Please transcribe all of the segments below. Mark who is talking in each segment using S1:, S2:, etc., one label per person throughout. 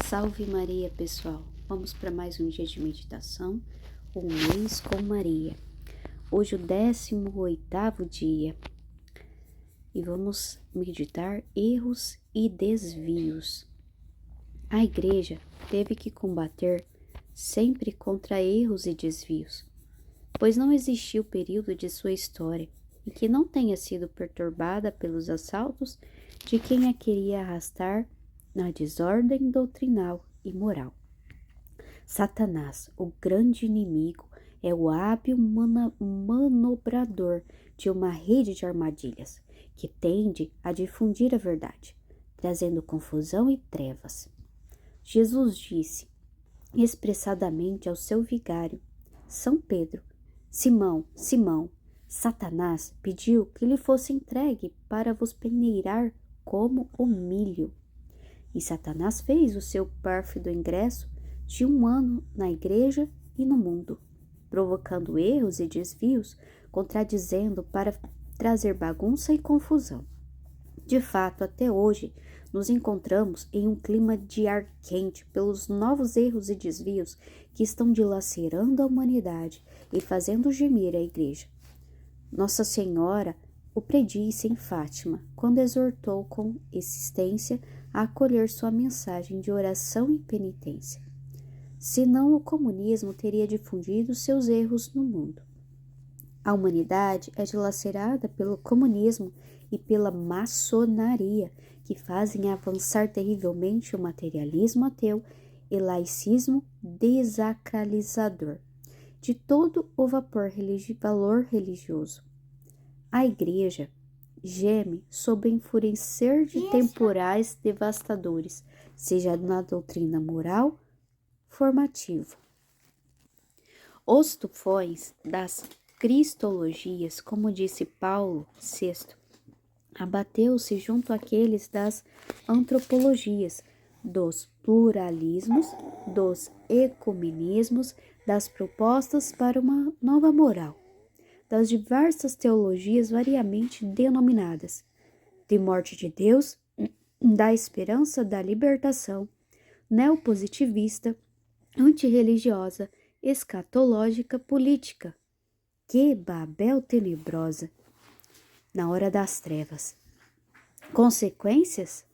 S1: Salve Maria, pessoal! Vamos para mais um dia de meditação, um mês com Maria. Hoje o 18º dia e vamos meditar erros e desvios. A igreja teve que combater sempre contra erros e desvios, pois não existiu período de sua história em que não tenha sido perturbada pelos assaltos de quem a queria arrastar na desordem doutrinal e moral. Satanás, o grande inimigo, é o hábil manobrador de uma rede de armadilhas que tende a difundir a verdade, trazendo confusão e trevas. Jesus disse expressadamente ao seu vigário, São Pedro: Simão, Simão, Satanás pediu que lhe fosse entregue para vos peneirar como o milho. E Satanás fez o seu pérfido ingresso de 1 ano na igreja e no mundo, provocando erros e desvios, contradizendo para trazer bagunça e confusão. De fato, até hoje, nos encontramos em um clima de ar quente pelos novos erros e desvios que estão dilacerando a humanidade e fazendo gemer a igreja. Nossa Senhora o predisse em Fátima, quando exortou com insistência a acolher sua mensagem de oração e penitência. Senão, o comunismo teria difundido seus erros no mundo. A humanidade é dilacerada pelo comunismo e pela maçonaria, que fazem avançar terrivelmente o materialismo ateu e laicismo desacralizador de todo o valor religioso. A igreja geme sob o enfurecer de temporais devastadores, seja na doutrina moral formativa. Os tufões das cristologias, como disse Paulo VI, abateu-se junto àqueles das antropologias, dos pluralismos, dos ecumenismos, das propostas para uma nova moral, das diversas teologias variamente denominadas, de morte de Deus, da esperança da libertação, neopositivista, antirreligiosa, escatológica, política. Que Babel tenebrosa! Na hora das trevas. Consequências?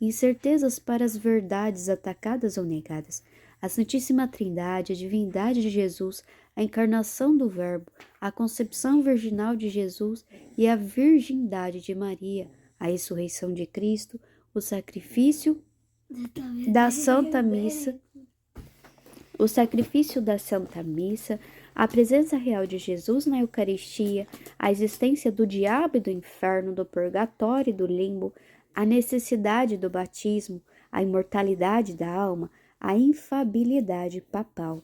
S1: Incertezas para as verdades atacadas ou negadas. A Santíssima Trindade, a divindade de Jesus, a encarnação do Verbo, a concepção virginal de Jesus e a virgindade de Maria, a ressurreição de Cristo, o sacrifício da Santa Missa, a presença real de Jesus na Eucaristia, a existência do diabo e do inferno, do purgatório e do limbo, a necessidade do batismo, a imortalidade da alma, a infabilidade papal,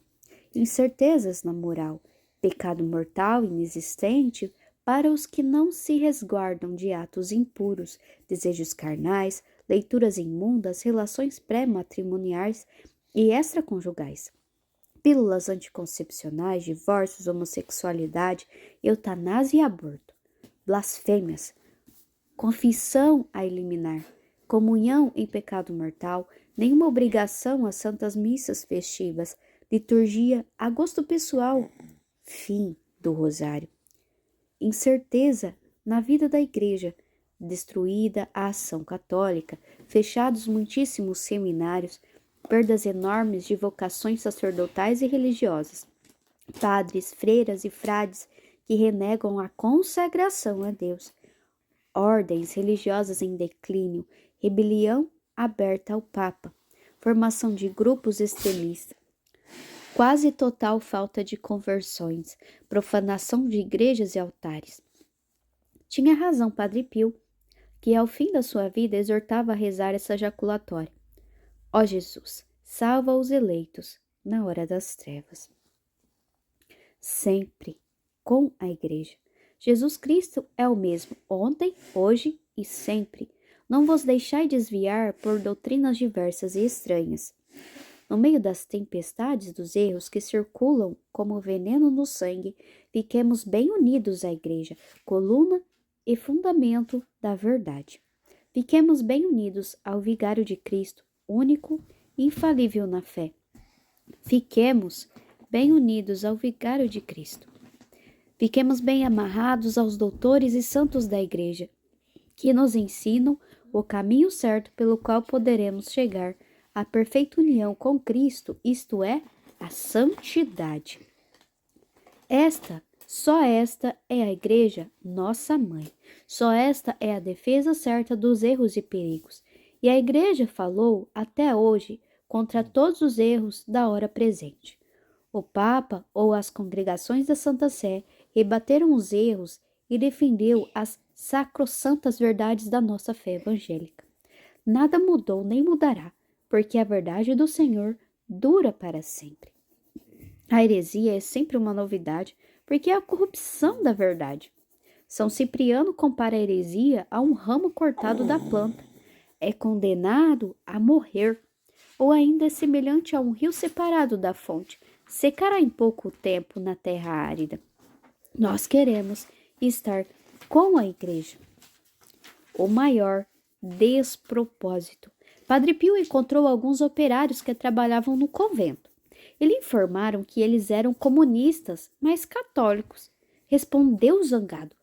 S1: incertezas na moral, pecado mortal inexistente para os que não se resguardam de atos impuros, desejos carnais, leituras imundas, relações pré-matrimoniais e extraconjugais, pílulas anticoncepcionais, divórcios, homossexualidade, eutanásia e aborto, blasfêmias, confissão a eliminar, comunhão em pecado mortal, nenhuma obrigação às santas missas festivas, liturgia a gosto pessoal, fim do rosário. Incerteza na vida da igreja, destruída a ação católica, fechados muitíssimos seminários, perdas enormes de vocações sacerdotais e religiosas, padres, freiras e frades que renegam a consagração a Deus, ordens religiosas em declínio, rebelião aberta ao Papa, formação de grupos extremistas, quase total falta de conversões, profanação de igrejas e altares. Tinha razão Padre Pio, que ao fim da sua vida exortava a rezar essa jaculatória. Ó Jesus, salva os eleitos na hora das trevas. Sempre com a igreja. Jesus Cristo é o mesmo ontem, hoje e sempre. Não vos deixai desviar por doutrinas diversas e estranhas. No meio das tempestades dos erros que circulam como veneno no sangue, fiquemos bem unidos à igreja, coluna e fundamento da verdade. Fiquemos bem unidos ao vigário de Cristo, único infalível na fé. Fiquemos bem unidos ao vigário de Cristo. Fiquemos bem amarrados aos doutores e santos da Igreja, que nos ensinam o caminho certo pelo qual poderemos chegar à perfeita união com Cristo, isto é, a santidade. Só esta é a Igreja, nossa mãe. Só esta é a defesa certa dos erros e perigos. E a Igreja falou, até hoje, contra todos os erros da hora presente. O Papa ou as congregações da Santa Sé rebateram os erros e defendeu as sacrossantas verdades da nossa fé evangélica. Nada mudou nem mudará, porque a verdade do Senhor dura para sempre. A heresia é sempre uma novidade, porque é a corrupção da verdade. São Cipriano compara a heresia a um ramo cortado da planta. É condenado a morrer, ou ainda é semelhante a um rio separado da fonte. Secará em pouco tempo na terra árida. Nós queremos estar com a Igreja. O maior despropósito. Padre Pio encontrou alguns operários que trabalhavam no convento. Eles informaram que eles eram comunistas, mas católicos. Respondeu zangado: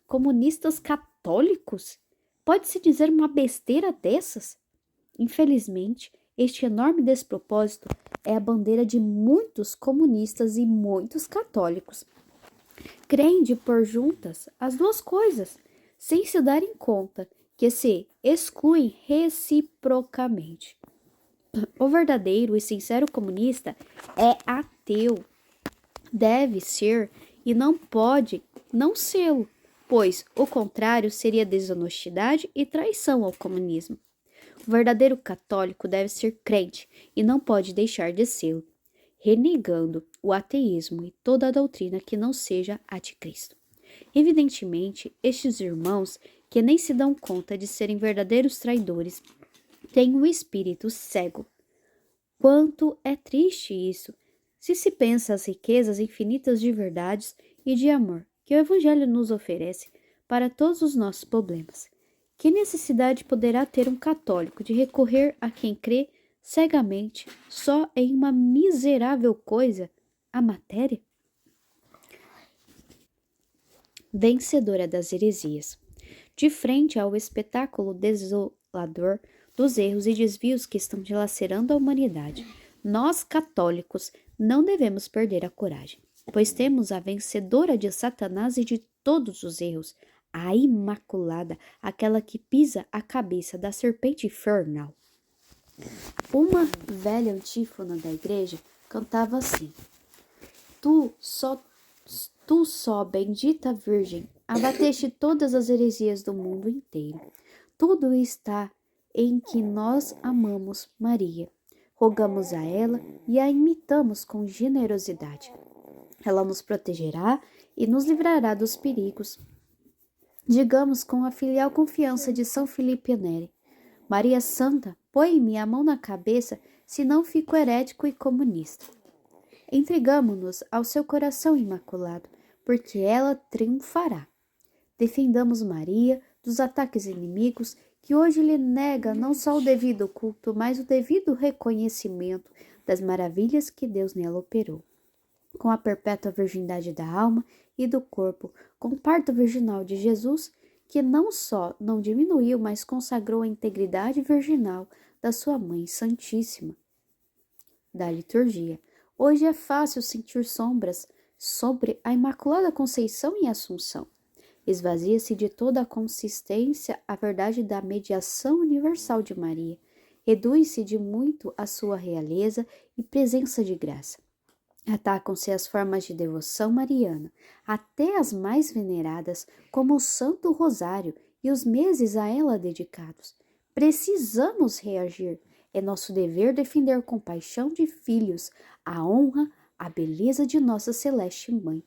S1: comunistas católicos? Pode-se dizer uma besteira dessas? Infelizmente, este enorme despropósito é a bandeira de muitos comunistas e muitos católicos. Creem de pôr juntas as duas coisas, sem se darem conta que se excluem reciprocamente. O verdadeiro e sincero comunista é ateu. Deve ser e não pode não sê-lo, pois o contrário seria desonestidade e traição ao comunismo. O verdadeiro católico deve ser crente e não pode deixar de sê-lo, renegando o ateísmo e toda a doutrina que não seja a de Cristo. Evidentemente, estes irmãos, que nem se dão conta de serem verdadeiros traidores, têm um espírito cego. Quanto é triste isso, se pensa as riquezas infinitas de verdades e de amor que o Evangelho nos oferece para todos os nossos problemas. Que necessidade poderá ter um católico de recorrer a quem crê cegamente só em uma miserável coisa, a matéria? Vencedora das heresias. De frente ao espetáculo desolador dos erros e desvios que estão dilacerando a humanidade, nós, católicos, não devemos perder a coragem, pois temos a vencedora de Satanás e de todos os erros, a Imaculada, aquela que pisa a cabeça da serpente infernal. Uma velha antífona da igreja cantava assim: Tu só, bendita Virgem, abateste todas as heresias do mundo inteiro. Tudo está em que nós amamos Maria. Rogamos a ela e a imitamos com generosidade. Ela nos protegerá e nos livrará dos perigos. Digamos com a filial confiança de São Filipe Neri: Maria Santa, põe-me a mão na cabeça, senão fico herético e comunista. Entregamo-nos ao seu coração imaculado, porque ela triunfará. Defendamos Maria dos ataques inimigos, que hoje lhe nega não só o devido culto, mas o devido reconhecimento das maravilhas que Deus nela operou. Com a perpétua virgindade da alma e do corpo, com o parto virginal de Jesus, que não só não diminuiu, mas consagrou a integridade virginal da sua Mãe Santíssima. Da liturgia. Hoje é fácil sentir sombras sobre a Imaculada Conceição e Assunção. Esvazia-se de toda a consistência a verdade da mediação universal de Maria. Reduz-se de muito a sua realeza e presença de graça. Atacam-se as formas de devoção mariana, até as mais veneradas, como o Santo Rosário e os meses a ela dedicados. Precisamos reagir. É nosso dever defender com paixão de filhos a honra, a beleza de nossa celeste Mãe.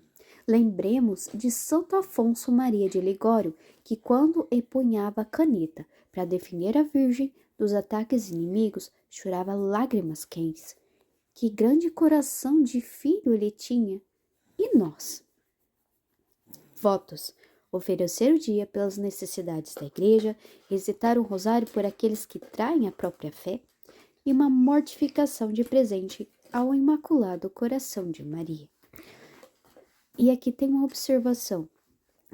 S1: Lembremos de Santo Afonso Maria de Ligório, que quando empunhava a caneta para defender a Virgem dos ataques inimigos, chorava lágrimas quentes. Que grande coração de filho ele tinha! E nós? Votos. Oferecer o dia pelas necessidades da igreja, recitar um rosário por aqueles que traem a própria fé, e uma mortificação de presente ao Imaculado Coração de Maria. E aqui tem uma observação.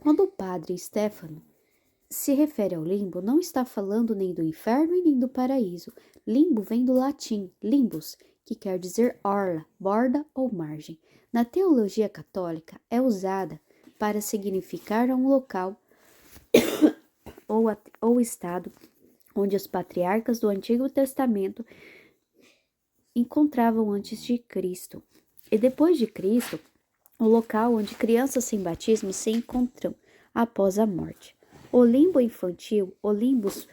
S1: Quando o padre Stefano se refere ao limbo, não está falando nem do inferno e nem do paraíso. Limbo vem do latim limbus, que quer dizer orla, borda ou margem. Na teologia católica, é usada para significar um local ou estado onde os patriarcas do Antigo Testamento encontravam antes de Cristo. E depois de Cristo, o local onde crianças sem batismo se encontram após a morte. O limbo infantil, o limbus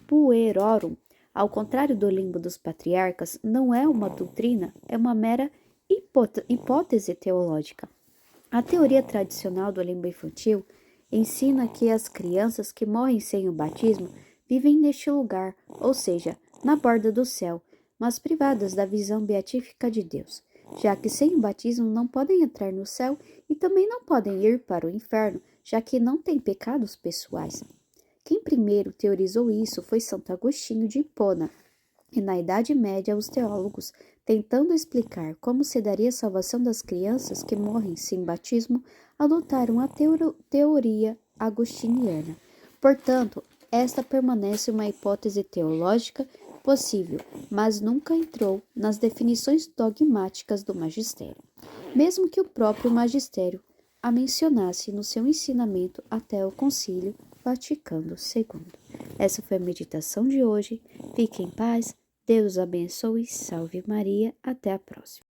S1: puerorum, ao contrário do limbo dos patriarcas, não é uma doutrina, é uma mera hipótese teológica. A teoria tradicional do limbo infantil ensina que as crianças que morrem sem o batismo vivem neste lugar, ou seja, na borda do céu, mas privadas da visão beatífica de Deus, já que sem o batismo não podem entrar no céu e também não podem ir para o inferno, já que não têm pecados pessoais. Quem primeiro teorizou isso foi Santo Agostinho de Hipona, e na Idade Média os teólogos, tentando explicar como se daria a salvação das crianças que morrem sem batismo, adotaram a teoria agostiniana. Portanto, esta permanece uma hipótese teológica possível, mas nunca entrou nas definições dogmáticas do magistério, mesmo que o próprio magistério a mencionasse no seu ensinamento até o Concílio Vaticano II. Essa foi a meditação de hoje. Fique em paz, Deus abençoe, salve Maria, até a próxima.